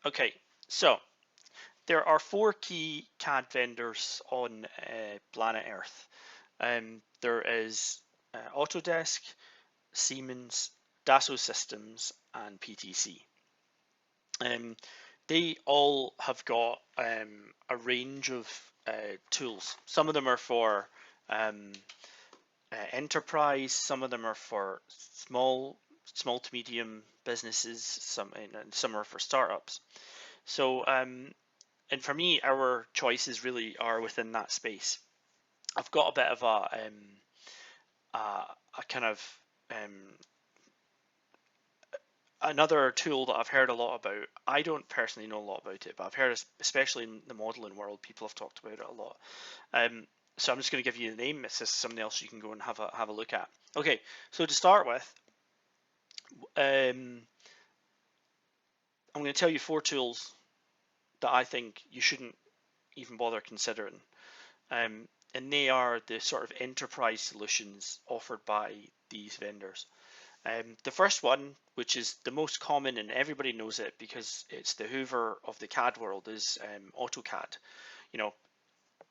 Okay, so there are four key CAD vendors on planet Earth. There is Autodesk, Siemens, Dassault Systems, and PTC. They all have got a range of tools. Some of them are for enterprise, some of them are for small to medium businesses, and some are for startups. So, and for me, our choices really are within that space. I've got a bit of a kind of another tool that I've heard a lot about. I don't personally know a lot about it, but I've heard, especially in the modeling world, people have talked about it a lot. So I'm just going to give you the name. It's just something else you can go and have a look at. Okay, so to start with, I'm going to tell you four tools that I think you shouldn't even bother considering. And they are the sort of enterprise solutions offered by these vendors. The first one, which is the most common and everybody knows it because it's the Hoover of the CAD world, is Autocad. You know,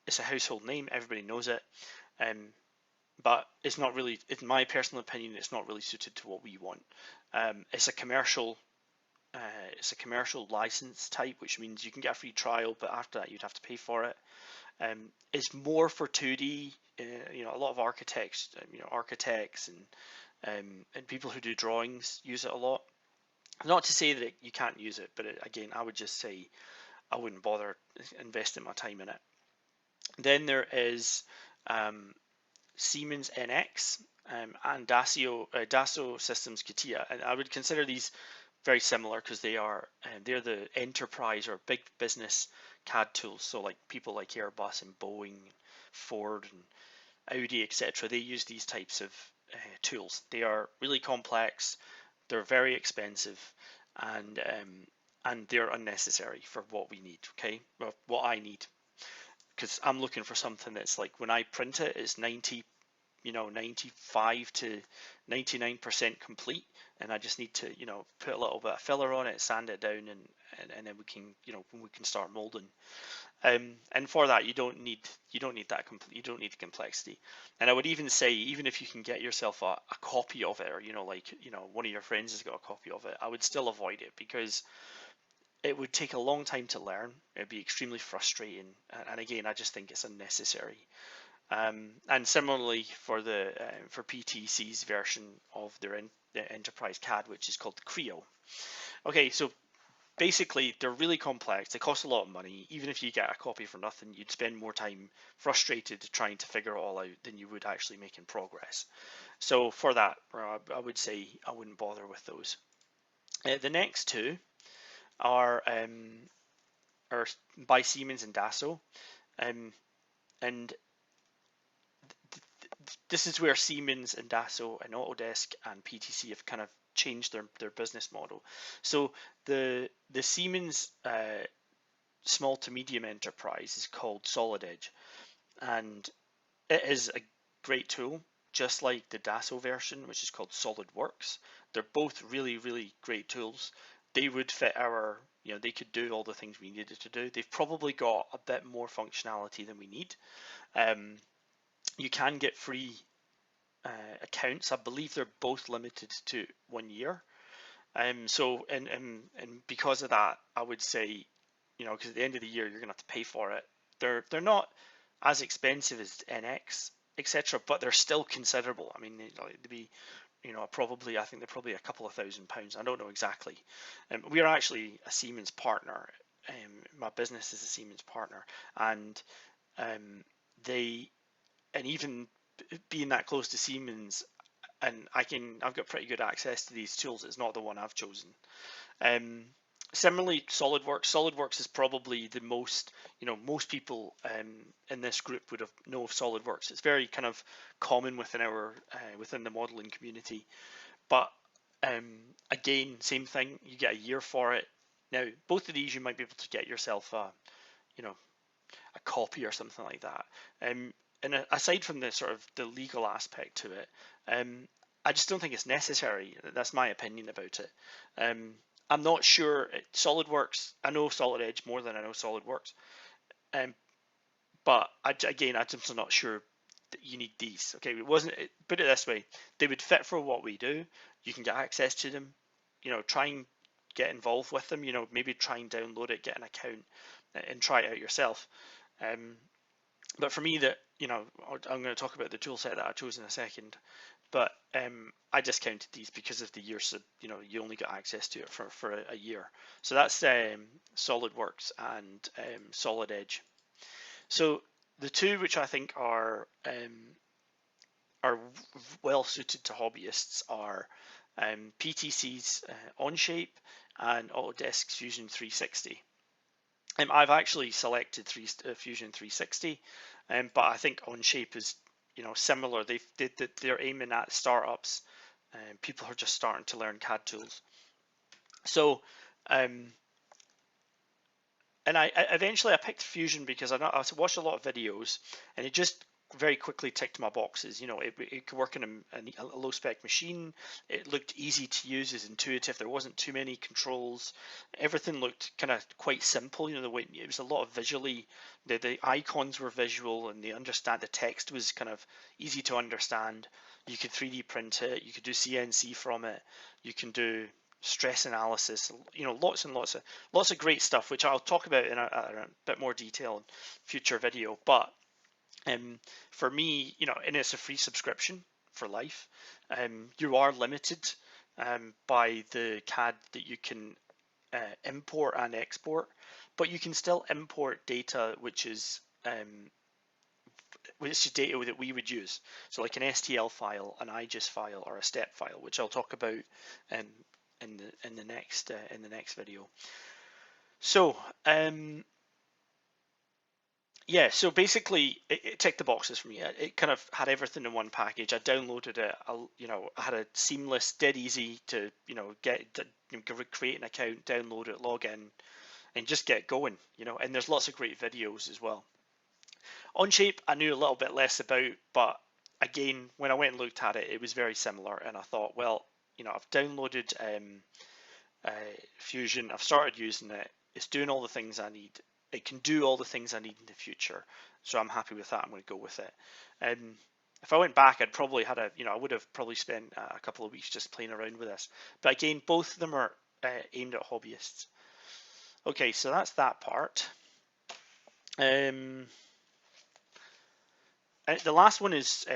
it's a household name, everybody knows it, but it's not really, in my personal opinion, it's not really suited to what we want. It's a commercial license type, which means you can get a free trial, but after that you'd have to pay for it. It's more for 2D. A lot of architects, and people who do drawings use it a lot. Not to say that you can't use it, but again, I would just say I wouldn't bother investing my time in it. Then there is Siemens NX and Dassault Systems CATIA, and I would consider these very similar because they're the enterprise or big business CAD tools. So like people like Airbus and Boeing, Ford and Audi, etc. They use these types of tools. They are really complex, they're very expensive, and they're unnecessary for what we need. Okay, well, what I need, because I'm looking for something that's like when I print it, it's 95 to 99% complete, and I just need to put a little bit of filler on it, sand it down, and then we can start molding. And for that, you don't need that complete. You don't need the complexity. And I would even say, even if you can get yourself a copy of it, or one of your friends has got a copy of it, I would still avoid it because it would take a long time to learn. It'd be extremely frustrating, and again, I just think it's unnecessary. And similarly for for PTC's version of their enterprise CAD, which is called Creo. Okay, so basically they're really complex. They cost a lot of money. Even if you get a copy for nothing, you'd spend more time frustrated trying to figure it all out than you would actually making progress. So for that, I would say I wouldn't bother with those. The next two are by Siemens and Dassault, and this is where Siemens and Dassault and Autodesk and PTC have kind of changed their business model. So the Siemens small to medium enterprise is called Solid Edge, and it is a great tool, just like the Dassault version, which is called Solidworks. They're both really, really great tools. They would fit our, they could do all the things we needed to do. They've probably got a bit more functionality than we need. You can get free accounts. I believe they're both limited to 1 year. So and because of that, I would say, because at the end of the year you're gonna have to pay for it. They're not as expensive as NX, etc., but they're still considerable. I mean, they'd be, probably, I think they're probably a couple of £1,000s. I don't know exactly. We are actually a Siemens partner. My business is a Siemens partner, and even being that close to Siemens, and I've got pretty good access to these tools. It's not the one I've chosen. Similarly, SolidWorks is probably the most, most people in this group would know of SolidWorks. It's very kind of common within within the modeling community. But again, same thing. You get a year for it. Now, both of these you might be able to get yourself a copy or something like that. And aside from the sort of the legal aspect to it, I just don't think it's necessary. That's my opinion about it. I'm not sure. SolidWorks, I know Solid Edge more than I know SolidWorks, but again, I'm just not sure that you need these. Okay, it wasn't. Put it this way: they would fit for what we do. You can get access to them. Try and get involved with them. Maybe try and download it, get an account, and try it out yourself. But for me, I'm going to talk about the tool set that I chose in a second. But I discounted these because of the year, so you only got access to it for a year. So that's SolidWorks and Solid Edge. So the two which I think are well suited to hobbyists are PTC's Onshape and Autodesk's Fusion 360. I've actually selected Fusion 360, but I think Onshape is similar. They're aiming at startups, and people are just starting to learn CAD tools. So, and I eventually picked Fusion because I watched a lot of videos, and it just very quickly ticked my boxes. It could work in a low spec machine. It looked easy to use, is intuitive. There wasn't too many controls. Everything looked kind of quite simple. The way it was a lot of visually. The icons were visual, and the text was kind of easy to understand. You could 3D print it. You could do CNC from it. You can do stress analysis. Lots and lots of great stuff, which I'll talk about in a bit more detail in future video. But for me, and it's a free subscription for life. You are limited by the CAD that you can import and export, but you can still import data which is data that we would use. So like an STL file, an IGES file, or a step file, which I'll talk about in the next video. So yeah, so basically it ticked the boxes for me. It kind of had everything in one package. I downloaded it. I had a seamless, dead easy to create an account, download it, log in, and just get going. And there's lots of great videos as well. Onshape I knew a little bit less about, but again, when I went and looked at it, it was very similar, and I thought, well, I've downloaded Fusion, I've started using it, it's doing all the things I need, it can do all the things I need in the future, so I'm happy with that. I'm going to go with it. If I went back, I'd probably had I would have probably spent a couple of weeks just playing around with this, but again, both of them are aimed at hobbyists. Okay, so that's that part. The last one is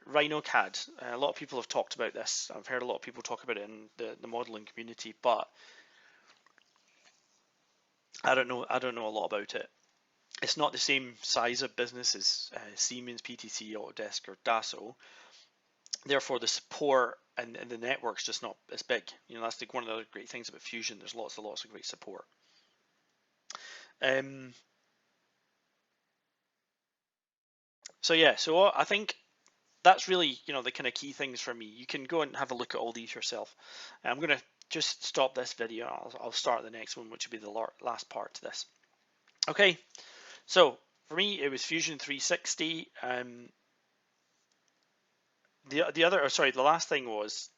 Rhino Cad. A lot of people have talked about this. I've heard a lot of people talk about it in the modeling community, but I don't know a lot about it. It's not the same size of business as Siemens, PTC, Autodesk, or Dassault. Therefore, the support and the network's just not as big. That's like one of the other great things about Fusion. There's lots of great support. So yeah, so I think that's really the kind of key things for me. You can go and have a look at all these yourself. I'm going to just stop this video. I'll start the next one, which will be the last part to this. Okay, so for me it was Fusion 360. The last thing was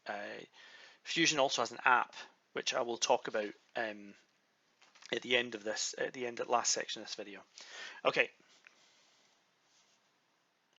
Fusion also has an app, which I will talk about at the end of the last section of this video. Okay,